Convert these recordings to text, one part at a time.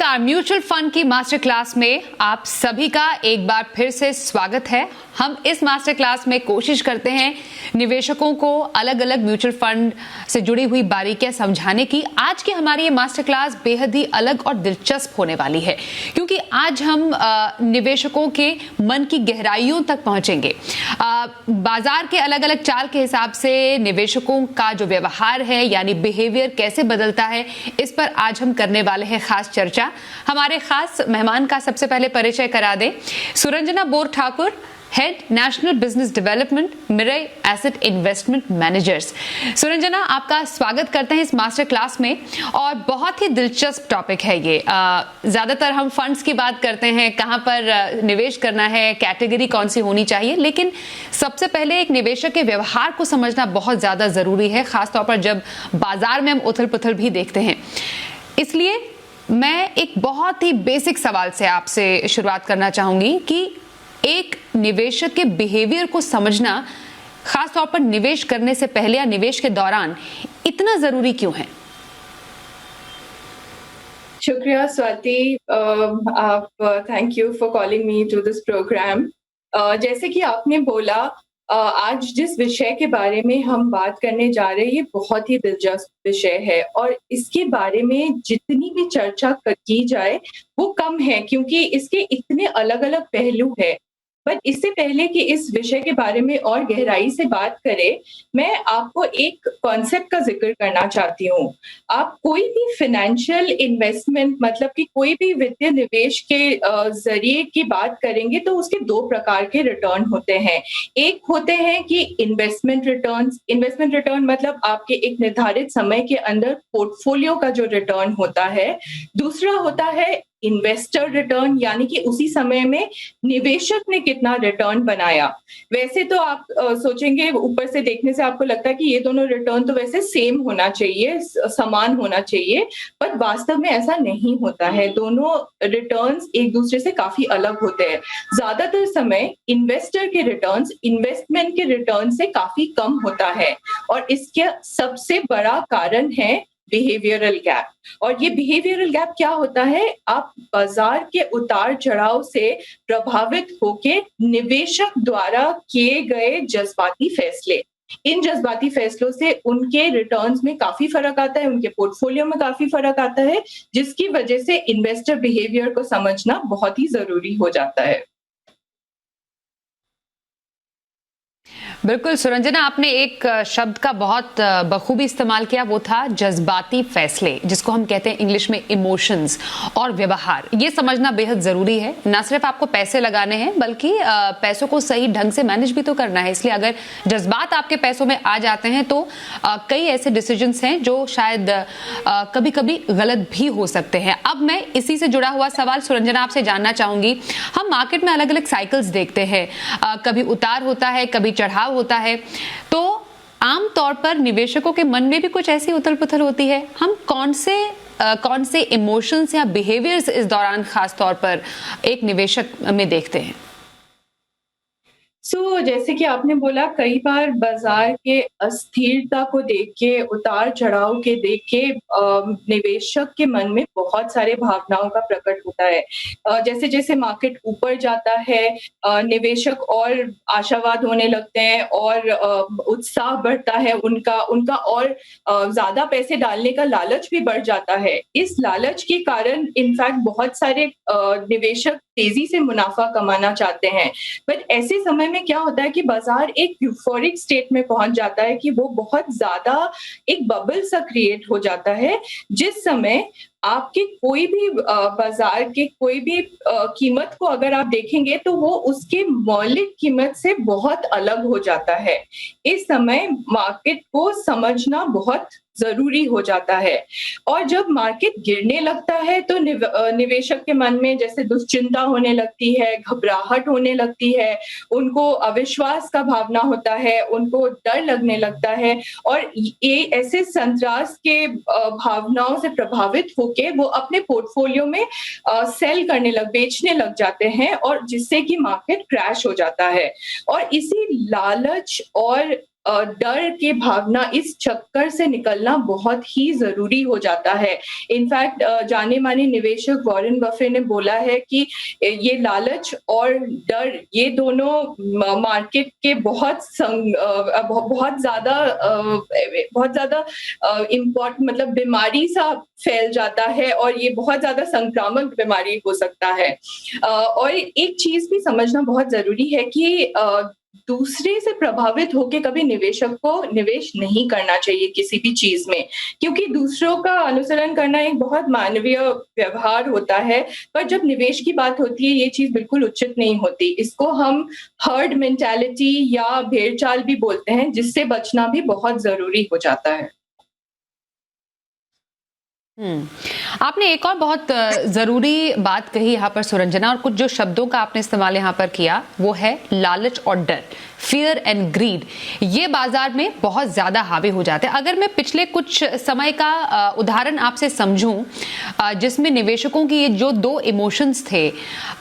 नमस्कार। Mutual fund की master class में आप सभी का एक बार फिर से स्वागत है। हम इस मास्टर क्लास में कोशिश करते हैं निवेशकों को अलग अलग म्यूचुअल फंड से जुड़ी हुई बारीकियां समझाने की। आज की हमारी ये मास्टर क्लास बेहद ही अलग और दिलचस्प होने वाली है, क्योंकि आज हम निवेशकों के मन की गहराइयों तक पहुंचेंगे। बाजार के अलग अलग चाल के हिसाब से निवेशकों का जो व्यवहार है यानी बिहेवियर कैसे बदलता है, इस पर आज हम करने वाले हैं खास चर्चा। हमारे खास मेहमान का सबसे पहले परिचय करा दें। Suranjana Bor Thakur, head national business development, Mirae asset investment managers. Suranjana, आपका स्वागत करते हैं इस मास्टर क्लास में। और बहुत ही दिलचस्प टॉपिक है ये। ज्यादातर हम फंड्स की बात करते हैं, कहां पर निवेश करना है, कैटेगरी कौन सी होनी चाहिए, लेकिन सबसे पहले एक निवेशक के व्यवहार को समझना बहुत ज्यादा जरूरी है, खासतौर पर जब बाजार में हम उथल पुथल भी देखते हैं। इसलिए मैं एक बहुत ही बेसिक सवाल से आपसे शुरुआत करना चाहूंगी कि एक निवेशक के बिहेवियर को समझना खास तौर पर निवेश करने से पहले या निवेश के दौरान इतना जरूरी क्यों है? शुक्रिया स्वाति, आप thank you for calling me to this program. जैसे कि आपने बोला, आज जिस विषय के बारे में हम बात करने जा रहे हैं ये बहुत ही दिलचस्प विषय है और इसके बारे में जितनी भी चर्चा की जाए वो कम है, क्योंकि इसके इतने अलग अलग पहलू हैं। पर इससे पहले कि इस विषय के बारे में और गहराई से बात करें, मैं आपको एक कॉन्सेप्ट का जिक्र करना चाहती हूँ। आप कोई भी फाइनेंशियल इन्वेस्टमेंट, मतलब कि कोई भी वित्तीय निवेश के जरिए की बात करेंगे तो उसके दो प्रकार के रिटर्न होते हैं। एक होते हैं कि इन्वेस्टमेंट रिटर्न मतलब आपके एक निर्धारित समय के अंदर पोर्टफोलियो का जो रिटर्न होता है। दूसरा होता है इन्वेस्टर रिटर्न, यानी कि उसी समय में निवेशक ने कितना रिटर्न बनाया। वैसे तो आप सोचेंगे, ऊपर से देखने से आपको लगता है कि ये दोनों रिटर्न तो वैसे सेम होना चाहिए, समान होना चाहिए, पर वास्तव में ऐसा नहीं होता है। दोनों रिटर्न्स एक दूसरे से काफी अलग होते हैं। ज्यादातर समय इन्वेस्टर के रिटर्न्स इन्वेस्टमेंट के रिटर्न से काफी कम होता है और इसका सबसे बड़ा कारण है बिहेवियरल गैप। और ये बिहेवियरल गैप क्या होता है? आप बाजार के उतार चढ़ाव से प्रभावित होके निवेशक द्वारा किए गए जज्बाती फैसले, इन जज्बाती फैसलों से उनके रिटर्न्स में काफी फर्क आता है, उनके पोर्टफोलियो में काफी फर्क आता है, जिसकी वजह से इन्वेस्टर बिहेवियर को समझना बहुत ही जरूरी हो जाता है। बिल्कुल सुरंजना, आपने एक शब्द का बहुत बखूबी इस्तेमाल किया, वो था जज्बाती फैसले, जिसको हम कहते हैं इंग्लिश में इमोशंस और व्यवहार। ये समझना बेहद जरूरी है। ना सिर्फ आपको पैसे लगाने हैं बल्कि पैसों को सही ढंग से मैनेज भी तो करना है। इसलिए अगर जज्बात आपके पैसों में आ जाते हैं तो कई ऐसे डिसीजंस हैं जो शायद कभी कभी गलत भी हो सकते हैं। अब मैं इसी से जुड़ा हुआ सवाल सुरंजना आपसे जानना चाहूंगी। हम मार्केट में अलग अलग साइकिल्स देखते हैं, कभी उतार होता है, कभी चढ़ाव होता है, तो आम तौर पर निवेशकों के मन में भी कुछ ऐसी उथल पुथल होती है। हम कौन से इमोशंस या बिहेवियर्स इस दौरान खास तौर पर एक निवेशक में देखते हैं? जैसे कि आपने बोला, कई बार बाजार के अस्थिरता को देख के, उतार चढ़ाव के देख के निवेशक के मन में बहुत सारे भावनाओं का प्रकट होता है। जैसे जैसे मार्केट ऊपर जाता है, निवेशक और आशावाद होने लगते हैं और उत्साह बढ़ता है उनका और ज्यादा पैसे डालने का लालच भी बढ़ जाता है। इस लालच के कारण इनफैक्ट बहुत सारे निवेशक तेजी से मुनाफा कमाना चाहते हैं। बट ऐसे समय में क्या होता है कि बाजार एक यूफोरिक स्टेट में पहुंच जाता है कि वो बहुत ज्यादा एक बबल सा क्रिएट हो जाता है, जिस समय आपके कोई भी बाजार के कोई भी कीमत को अगर आप देखेंगे तो वो उसके मौलिक कीमत से बहुत अलग हो जाता है। इस समय मार्केट को समझना बहुत जरूरी हो जाता है। और जब मार्केट गिरने लगता है तो निवेशक के मन में जैसे दुश्चिंता होने लगती है, घबराहट होने लगती है, उनको अविश्वास का भावना होता है, उनको डर लगने लगता है और ये ऐसे संतरास के भावनाओं से प्रभावित होके वो अपने पोर्टफोलियो में बेचने लग जाते हैं और जिससे कि मार्केट क्रैश हो जाता है। और इसी लालच और डर के भावना, इस चक्कर से निकलना बहुत ही ज़रूरी हो जाता है। इनफैक्ट जाने-माने निवेशक वॉरेन बफे ने बोला है कि ये लालच और डर, ये दोनों मार्केट के बहुत ज़्यादा मतलब बीमारी सा फैल जाता है और ये बहुत ज़्यादा संक्रामक बीमारी हो सकता है। और एक चीज़ भी समझना बहुत ज़रूरी है कि दूसरे से प्रभावित होके कभी निवेशक को निवेश नहीं करना चाहिए किसी भी चीज़ में, क्योंकि दूसरों का अनुसरण करना एक बहुत मानवीय व्यवहार होता है, पर जब निवेश की बात होती है ये चीज़ बिल्कुल उचित नहीं होती। इसको हम हर्ड मेंटालिटी या भेड़-चाल भी बोलते हैं, जिससे बचना भी बहुत ज़रूरी हो जाता है। आपने एक और बहुत ज़रूरी बात कही यहाँ पर सुरंजना, और कुछ जो शब्दों का आपने इस्तेमाल यहाँ पर किया वो है लालच और डर, फियर एंड ग्रीड। ये बाजार में बहुत ज़्यादा हावी हो जाते हैं। अगर मैं पिछले कुछ समय का उदाहरण आपसे समझूं जिसमें निवेशकों की ये जो दो इमोशंस थे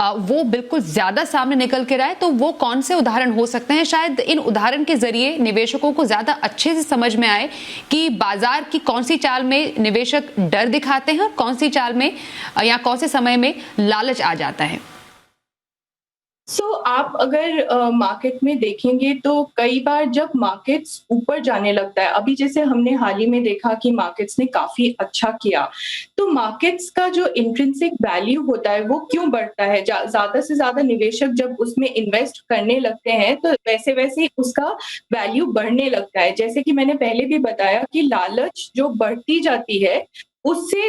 वो बिल्कुल ज़्यादा सामने निकल कर आए, तो वो कौन से उदाहरण हो सकते हैं? शायद इन उदाहरण के जरिए निवेशकों को ज़्यादा अच्छे से समझ में आए कि बाजार की कौन सी चाल में निवेशक डर दिखाते हैं और कौन सी चाल में या कौन से समय में लालच आ जाता है। आप अगर मार्केट में देखेंगे तो कई बार जब मार्केट्स ऊपर जाने लगता है, अभी जैसे हमने हाल ही में देखा कि मार्केट्स ने काफ़ी अच्छा किया, तो मार्केट्स का जो इंट्रिंसिक वैल्यू होता है वो क्यों बढ़ता है? ज़्यादा से ज़्यादा निवेशक जब उसमें इन्वेस्ट करने लगते हैं तो वैसे-वैसे ही उसका वैल्यू बढ़ने लगता है। जैसे कि मैंने पहले भी बताया कि लालच जो बढ़ती जाती है, उससे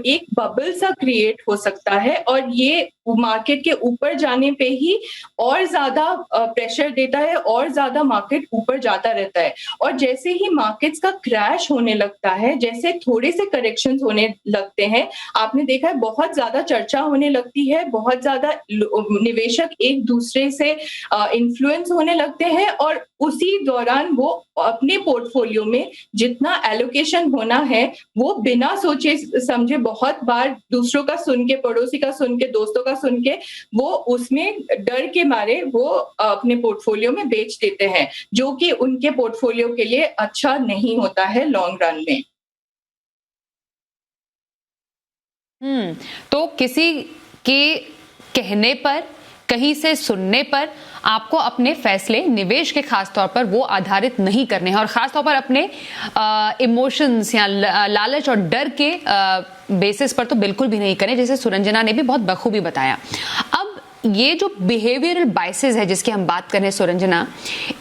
एक बबल सा क्रिएट हो सकता है और ये मार्केट के ऊपर जाने पे ही और ज़्यादा प्रेशर देता है और ज़्यादा मार्केट ऊपर जाता रहता है। और जैसे ही मार्केट्स का क्रैश होने लगता है, जैसे थोड़े से करेक्शंस होने लगते हैं, आपने देखा है बहुत ज़्यादा चर्चा होने लगती है, बहुत ज़्यादा निवेशक एक-दूसरे से इन्फ्लुएंस होने लगते हैं और उसी दौरान वो अपने पोर्टफोलियो में जितना एलोकेशन होना है, वो बिना सोचे समझे बहुत बार दूसरों का सुन के, पड़ोसी का सुन के, दोस्तों का सुन के वो उसमें डर के मारे वो अपने पोर्टफोलियो में बेच देते हैं, जो कि उनके पोर्टफोलियो के लिए अच्छा नहीं होता है लॉन्ग रन में। तो किसी के कहने पर, कहीं से सुनने पर आपको अपने फैसले निवेश के खास तौर पर वो आधारित नहीं करने हैं, और खास तौर पर अपने इमोशंस या लालच और डर के बेसिस पर तो बिल्कुल भी नहीं करें, जैसे सुरंजना ने भी बहुत बखूबी बताया। अब ये जो बिहेवियरल बाइसेस है जिसकी हम बात कर रहे हैं सुरंजना,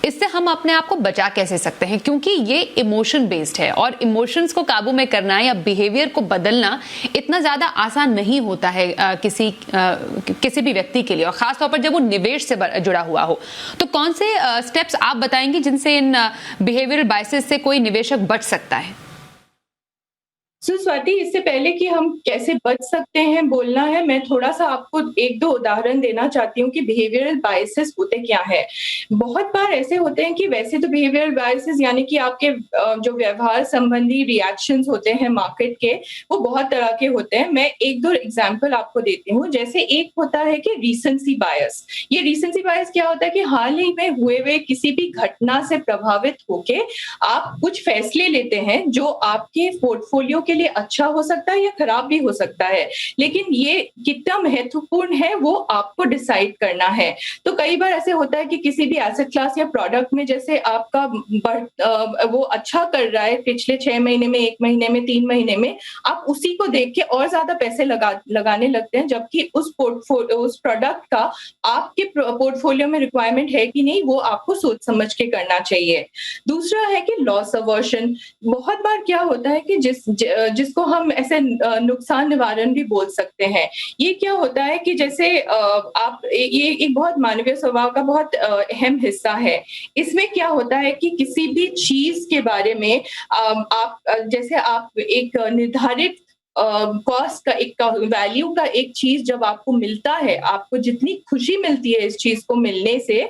इससे हम अपने आप को बचा कैसे सकते हैं? क्योंकि ये इमोशन बेस्ड है और इमोशंस को काबू में करना या बिहेवियर को बदलना इतना ज्यादा आसान नहीं होता है किसी भी व्यक्ति के लिए, और खासतौर पर जब वो निवेश से जुड़ा हुआ हो। तो कौन से स्टेप्स आप बताएंगे जिनसे इन बिहेवियरल बाइसेस से कोई निवेशक बच सकता है? स्वाति, इससे पहले कि हम कैसे बच सकते हैं बोलना है, मैं थोड़ा-सा आपको 1-2 उदाहरण देना चाहती हूँ कि बिहेवियरल बायसेस होते क्या हैं। बहुत बार ऐसे होते हैं कि वैसे तो बिहेवियरल बायसेस यानी कि आपके जो व्यवहार संबंधी रिएक्शंस होते हैं मार्केट के, वो बहुत तरह के होते हैं। मैं 1-2 एग्जांपल आपको देती हूँ। जैसे एक होता है कि रीसेंसी बायस। ये रीसेंसी बायस क्या होता है कि हाल ही में हुए हुए किसी भी घटना से प्रभावित होके आप कुछ फैसले लेते हैं जो आपके पोर्टफोलियो के लिए अच्छा हो सकता है या खराब भी हो सकता है, लेकिन ये कितना महत्वपूर्ण है वो आपको डिसाइड करना है। तो कई बार ऐसे होता है कि किसी भी एसेट क्लास या प्रोडक्ट में जैसे आपका वो अच्छा कर रहा है पिछले 6 महीने में, 1 महीने में, 3 महीने में, आप उसी को देख के और ज्यादा पैसे लगाने लगते हैं, जबकि उस प्रोडक्ट का आपके पोर्टफोलियो में रिक्वायरमेंट है कि नहीं, वो आपको सोच समझ के करना चाहिए। दूसरा है कि लॉस अवर्शन। बहुत बार क्या होता है कि जिसको हम ऐसे नुकसान निवारण भी बोल सकते हैं। ये क्या होता है कि जैसे आप ये एक बहुत मानवीय स्वभाव का बहुत अहम हिस्सा है। इसमें क्या होता है कि किसी भी चीज के बारे में आप जैसे आप एक निर्धारित कॉस्ट का एक वैल्यू का एक चीज जब आपको मिलता है, आपको जितनी खुशी मिलती है इस चीज को मिलने से,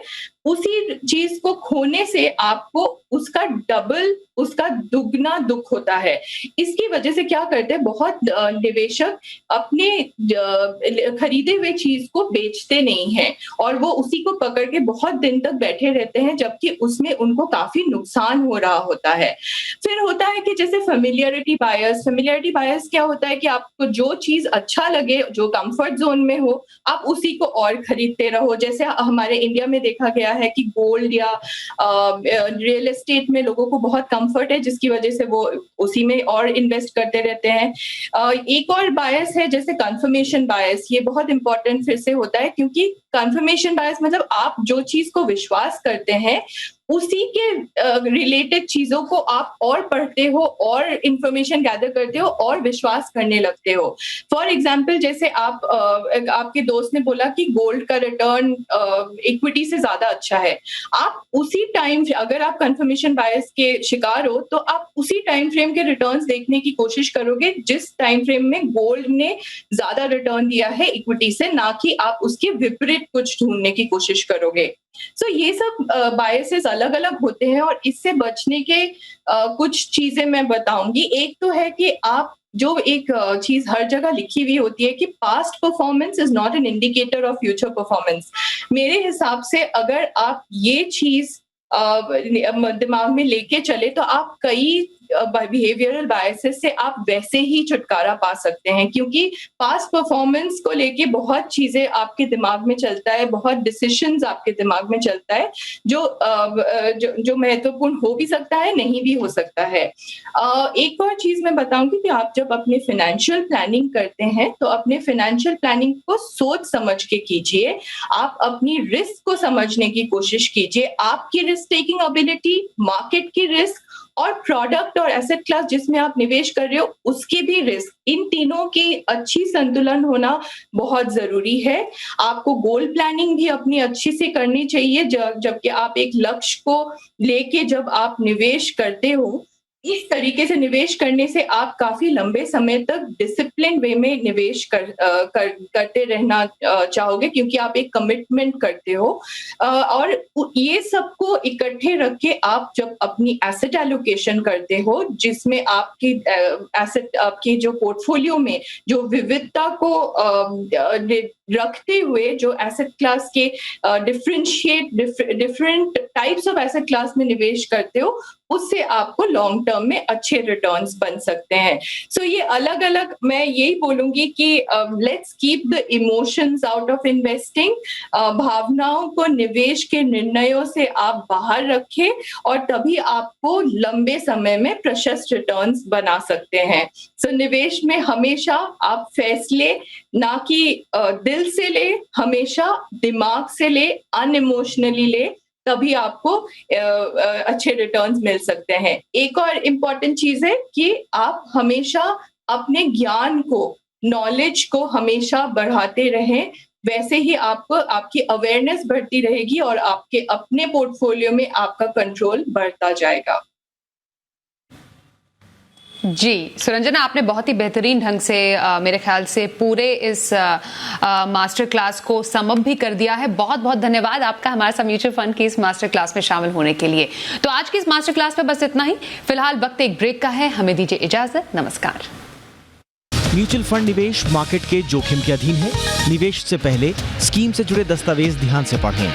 उसी चीज को खोने से आपको उसका डबल, उसका दुगना दुख होता है। इसकी वजह से क्या करते हैं, बहुत निवेशक अपने खरीदे हुए चीज को बेचते नहीं हैं और वो उसी को पकड़ के बहुत दिन तक बैठे रहते हैं, जबकि उसमें उनको काफी नुकसान हो रहा होता है। फिर होता है कि जैसे फेमिलियरिटी बायस क्या होता है कि आपको जो चीज अच्छा लगे, जो कंफर्ट जोन में हो, आप उसी को और खरीदते रहो। जैसे हमारे इंडिया में देखा गया है कि गोल्ड या रियल एस्टेट में लोगों को बहुत कंफर्ट है, जिसकी वजह से वो उसी में और इन्वेस्ट करते रहते हैं। एक और बायस है जैसे कंफर्मेशन बायस, ये बहुत इंपॉर्टेंट फिर से होता है, क्योंकि कंफर्मेशन बायस मतलब आप जो चीज को विश्वास करते हैं उसी के रिलेटेड चीजों को आप और पढ़ते हो और इंफॉर्मेशन गैदर करते हो और विश्वास करने लगते हो। फॉर एग्जाम्पल, जैसे आपके दोस्त ने बोला कि गोल्ड का रिटर्न इक्विटी से ज्यादा अच्छा है, आप उसी टाइम, अगर आप कंफर्मेशन बायस के शिकार हो तो आप उसी टाइम फ्रेम के रिटर्न्स देखने की कोशिश करोगे जिस टाइम फ्रेम में गोल्ड ने ज्यादा रिटर्न दिया है इक्विटी से, ना कि आप उसके विपरीत कुछ ढूंढने की कोशिश करोगे। सो ये सब बायसेस अलग अलग होते हैं और इससे बचने के कुछ चीजें मैं बताऊंगी। एक तो है कि आप जो एक चीज हर जगह लिखी हुई होती है कि past performance is not an indicator of future performance. मेरे हिसाब से अगर आप ये चीज दिमाग में लेके चले तो आप कई बिहेवियरल बायसेस से आप वैसे ही छुटकारा पा सकते हैं, क्योंकि पास्ट परफॉर्मेंस को लेके बहुत चीजें आपके दिमाग में चलता है, बहुत डिसीजंस आपके दिमाग में चलता है जो महत्वपूर्ण हो भी सकता है, नहीं भी हो सकता है। एक और चीज मैं बताऊंगी कि आप जब अपनी फाइनेंशियल प्लानिंग करते हैं तो अपने फाइनेंशियल प्लानिंग को सोच समझ के कीजिए। आप अपनी रिस्क को समझने की कोशिश कीजिए, आपकी रिस्क टेकिंग एबिलिटी, मार्केट की रिस्क और प्रोडक्ट और एसेट क्लास जिसमें आप निवेश कर रहे हो उसके भी रिस्क, इन तीनों की अच्छी संतुलन होना बहुत जरूरी है। आपको गोल प्लानिंग भी अपनी अच्छी से करनी चाहिए, जबकि आप एक लक्ष्य को लेके जब आप निवेश करते हो, इस तरीके से निवेश करने से आप काफी लंबे समय तक डिसिप्लिन वे में निवेश करते रहना चाहोगे, क्योंकि आप एक कमिटमेंट करते हो। और ये सबको इकट्ठे रख के आप जब अपनी एसेट एलोकेशन करते हो, जिसमें आपकी एसेट, आपकी जो पोर्टफोलियो में जो विविधता को रखते हुए जो एसेट क्लास के different types of asset class में निवेश करते हो, उससे आपको लॉन्ग टर्म में अच्छे रिटर्न्स बन सकते हैं। सो ये अलग अलग, मैं यही बोलूंगी कि let's keep the emotions out of investing. भावनाओं को निवेश के निर्णयों से आप बाहर रखें और तभी आपको लंबे समय में प्रशस्त रिटर्न्स बना सकते हैं। सो निवेश में हमेशा आप फैसले ना कि दिल से ले, हमेशा दिमाग से ले, अनइमोशनली ले, तभी आपको अच्छे रिटर्न्स मिल सकते हैं। एक और इम्पॉर्टेंट चीज है कि आप हमेशा अपने ज्ञान को, नॉलेज को हमेशा बढ़ाते रहें, वैसे ही आपको आपकी अवेयरनेस बढ़ती रहेगी और आपके अपने पोर्टफोलियो में आपका कंट्रोल बढ़ता जाएगा। जी सुरंजना, आपने बहुत ही बेहतरीन ढंग से मेरे ख्याल से पूरे इस मास्टर क्लास को समअप भी कर दिया है। बहुत बहुत धन्यवाद आपका हमारे साथ म्यूचुअल फंड की इस मास्टर क्लास में शामिल होने के लिए। तो आज की इस मास्टर क्लास में बस इतना ही। फिलहाल वक्त एक ब्रेक का है, हमें दीजिए इजाजत। नमस्कार। म्यूचुअल फंड निवेश मार्केट के जोखिम के अधीन है। निवेश से पहले स्कीम से जुड़े दस्तावेज ध्यान से पढ़ें।